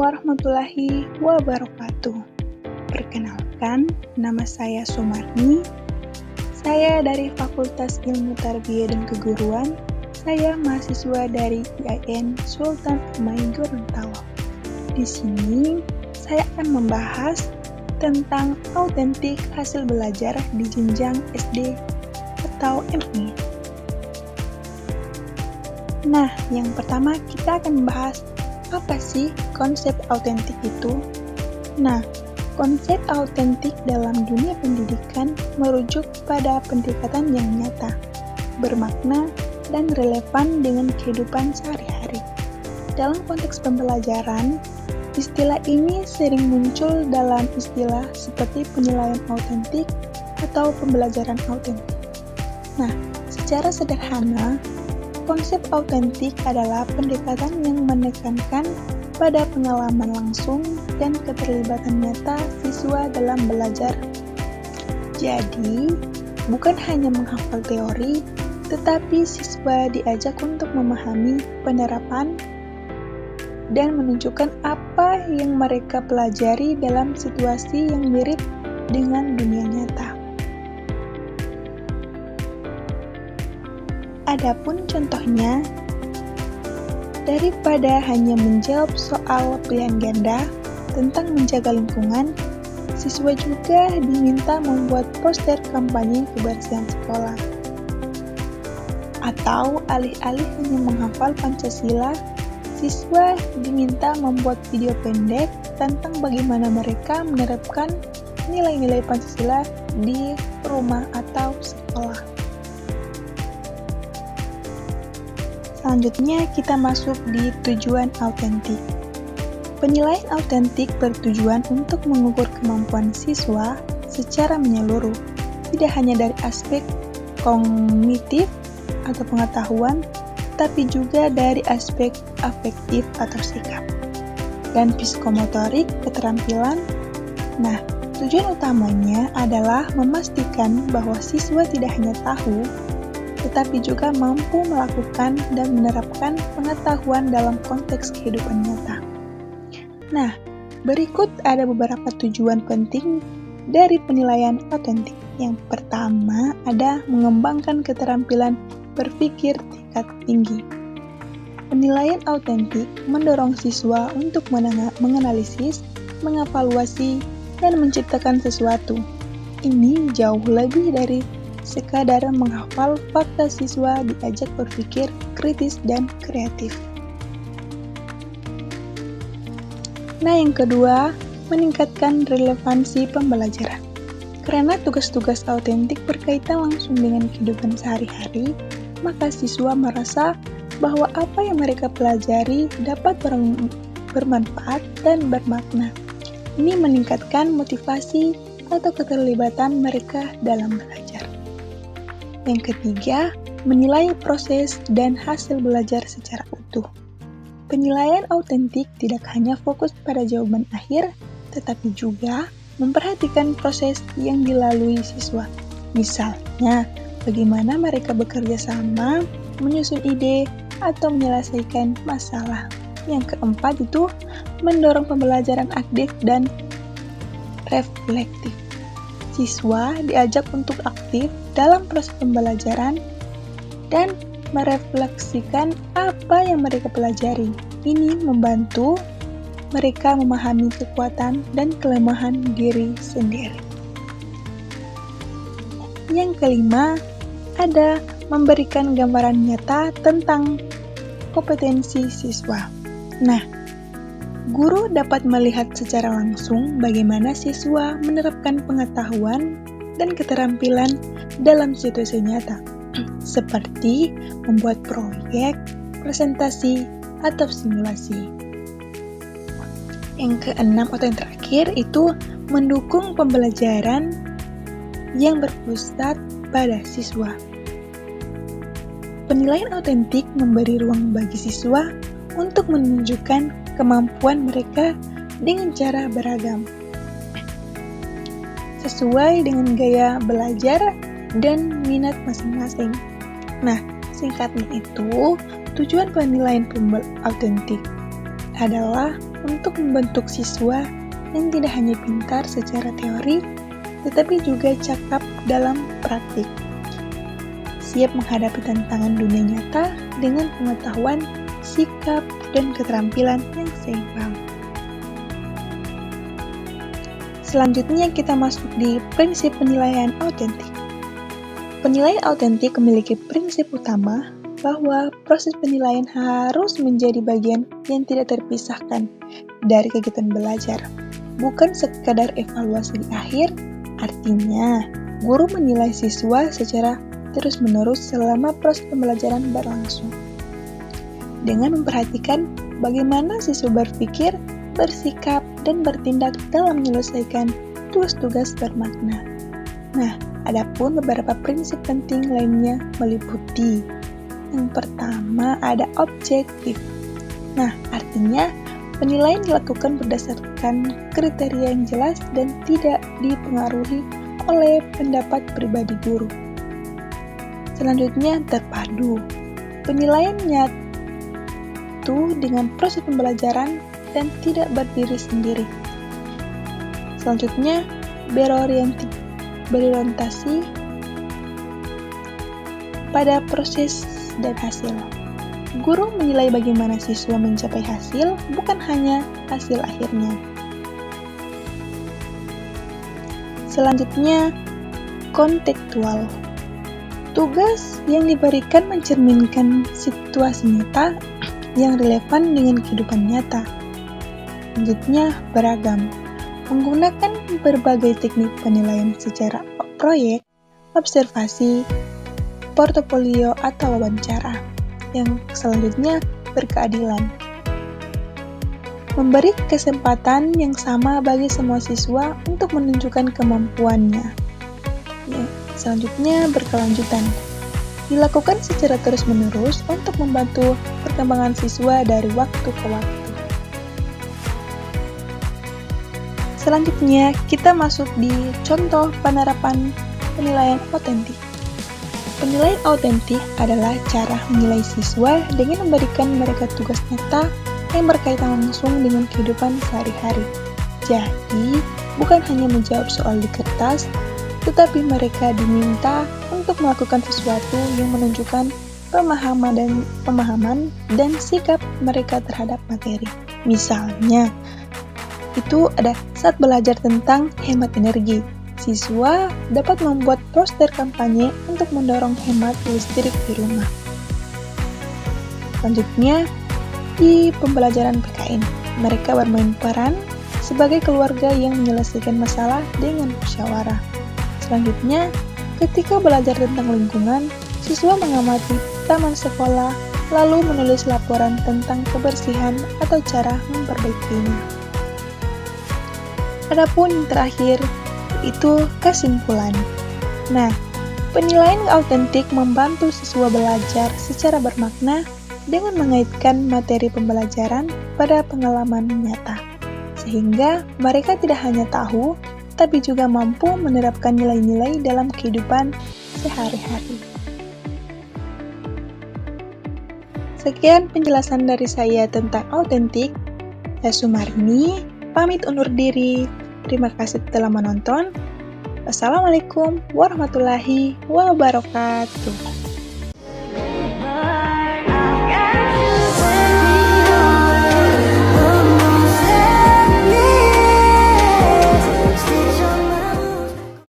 warahmatullahi wabarakatuh. Perkenalkan, nama saya Sumarni. Saya dari Fakultas Ilmu Tarbiyah dan Keguruan. Saya mahasiswa dari IAIN Sultan Atmaja Gorontalo. Di sini, saya akan membahas tentang autentik hasil belajar di jenjang SD atau MI. Nah, yang pertama kita akan membahas apa sih konsep autentik itu? Nah, konsep autentik dalam dunia pendidikan merujuk pada pendekatan yang nyata, bermakna, dan relevan dengan kehidupan sehari-hari. Dalam konteks pembelajaran, istilah ini sering muncul dalam istilah seperti penilaian autentik atau pembelajaran autentik. Nah, secara sederhana, konsep autentik adalah pendekatan yang menekankan pada pengalaman langsung dan keterlibatan nyata siswa dalam belajar. Jadi, bukan hanya menghafal teori, tetapi siswa diajak untuk memahami penerapan dan menunjukkan apa yang mereka pelajari dalam situasi yang mirip dengan dunia nyata. Adapun contohnya, daripada hanya menjawab soal pilihan ganda tentang menjaga lingkungan, siswa juga diminta membuat poster kampanye kebersihan sekolah. Atau alih-alih hanya menghafal Pancasila, siswa diminta membuat video pendek tentang bagaimana mereka menerapkan nilai-nilai Pancasila di rumah atau sekolah. Selanjutnya kita masuk di tujuan autentik. Penilaian autentik bertujuan untuk mengukur kemampuan siswa secara menyeluruh, tidak hanya dari aspek kognitif atau pengetahuan, tapi juga dari aspek afektif atau sikap, dan psikomotorik keterampilan. Nah, tujuan utamanya adalah memastikan bahwa siswa tidak hanya tahu, tetapi juga mampu melakukan dan menerapkan pengetahuan dalam konteks kehidupan nyata. Nah, berikut ada beberapa tujuan penting dari penilaian autentik. Yang pertama ada mengembangkan keterampilan berpikir tingkat tinggi. Penilaian autentik mendorong siswa untuk menganalisis, mengevaluasi, dan menciptakan sesuatu. Ini jauh lebih dari sekadar menghafal. Fakta, siswa diajak berpikir kritis dan kreatif. Nah, yang kedua, meningkatkan relevansi pembelajaran. Karena tugas-tugas autentik berkaitan langsung dengan kehidupan sehari-hari, maka siswa merasa bahwa apa yang mereka pelajari dapat bermanfaat dan bermakna. Ini meningkatkan motivasi atau keterlibatan mereka dalam belajar. Yang ketiga, menilai proses dan hasil belajar secara utuh. Penilaian autentik tidak hanya fokus pada jawaban akhir, tetapi juga memperhatikan proses yang dilalui siswa. Misalnya, bagaimana mereka bekerja sama, menyusun ide, atau menyelesaikan masalah. Yang keempat itu mendorong pembelajaran aktif dan reflektif. Siswa diajak untuk aktif dalam proses pembelajaran dan merefleksikan apa yang mereka pelajari. Ini membantu mereka memahami kekuatan dan kelemahan diri sendiri. Yang kelima, ada memberikan gambaran nyata tentang kompetensi siswa. Nah, guru dapat melihat secara langsung bagaimana siswa menerapkan pengetahuan dan keterampilan dalam situasi nyata, seperti membuat proyek, presentasi, atau simulasi. Yang keenam atau yang terakhir itu mendukung pembelajaran yang berpusat pada siswa. Penilaian autentik memberi ruang bagi siswa untuk menunjukkan kemampuan mereka dengan cara beragam, sesuai dengan gaya belajar dan minat masing-masing. Nah, singkatnya itu, tujuan penilaian autentik adalah untuk membentuk siswa yang tidak hanya pintar secara teori, tetapi juga cakap dalam praktik. Siap menghadapi tantangan dunia nyata dengan pengetahuan, sikap, dan keterampilan yang seimbang. Selanjutnya kita masuk di prinsip penilaian autentik. Penilaian autentik memiliki prinsip utama bahwa proses penilaian harus menjadi bagian yang tidak terpisahkan dari kegiatan belajar, bukan sekadar evaluasi di akhir. Artinya, guru menilai siswa secara terus-menerus selama proses pembelajaran berlangsung, dengan memperhatikan bagaimana siswa berpikir, bersikap, dan bertindak dalam menyelesaikan tugas-tugas bermakna. Nah, adapun beberapa prinsip penting lainnya meliputi: yang pertama ada objektif. Nah, artinya penilaian dilakukan berdasarkan kriteria yang jelas dan tidak dipengaruhi oleh pendapat pribadi guru. Selanjutnya terpadu. Penilaian nyatu dengan proses pembelajaran dan tidak berdiri sendiri. Selanjutnya berorientasi pada proses dan hasil. Guru menilai bagaimana siswa mencapai hasil, bukan hanya hasil akhirnya. Selanjutnya, kontekstual. Tugas yang diberikan mencerminkan situasi nyata yang relevan dengan kehidupan nyata. Selanjutnya, beragam. Menggunakan berbagai teknik penilaian secara proyek, observasi, portofolio, atau wawancara. Yang selanjutnya, berkeadilan. Memberi kesempatan yang sama bagi semua siswa untuk menunjukkan kemampuannya. Selanjutnya, berkelanjutan. Dilakukan secara terus-menerus untuk membantu perkembangan siswa dari waktu ke waktu. Selanjutnya, kita masuk di contoh penerapan penilaian autentik. Penilaian autentik adalah cara menilai siswa dengan memberikan mereka tugas nyata yang berkaitan langsung dengan kehidupan sehari-hari. Jadi, bukan hanya menjawab soal di kertas, tetapi mereka diminta untuk melakukan sesuatu yang menunjukkan pemahaman dan sikap mereka terhadap materi. Misalnya, itu ada saat belajar tentang hemat energi. Siswa dapat membuat poster kampanye untuk mendorong hemat listrik di rumah. Selanjutnya, di pembelajaran PKN, mereka bermain peran sebagai keluarga yang menyelesaikan masalah dengan musyawarah. Selanjutnya, ketika belajar tentang lingkungan, siswa mengamati taman sekolah, lalu menulis laporan tentang kebersihan atau cara memperbaikinya. Adapun yang terakhir, itu kesimpulan. Nah, penilaian autentik membantu siswa belajar secara bermakna dengan mengaitkan materi pembelajaran pada pengalaman nyata, sehingga mereka tidak hanya tahu, tapi juga mampu menerapkan nilai-nilai dalam kehidupan sehari-hari. Sekian penjelasan dari saya tentang autentik. Saya Sumarini, pamit undur diri. Terima kasih telah menonton. Wassalamualaikum warahmatullahi wabarakatuh.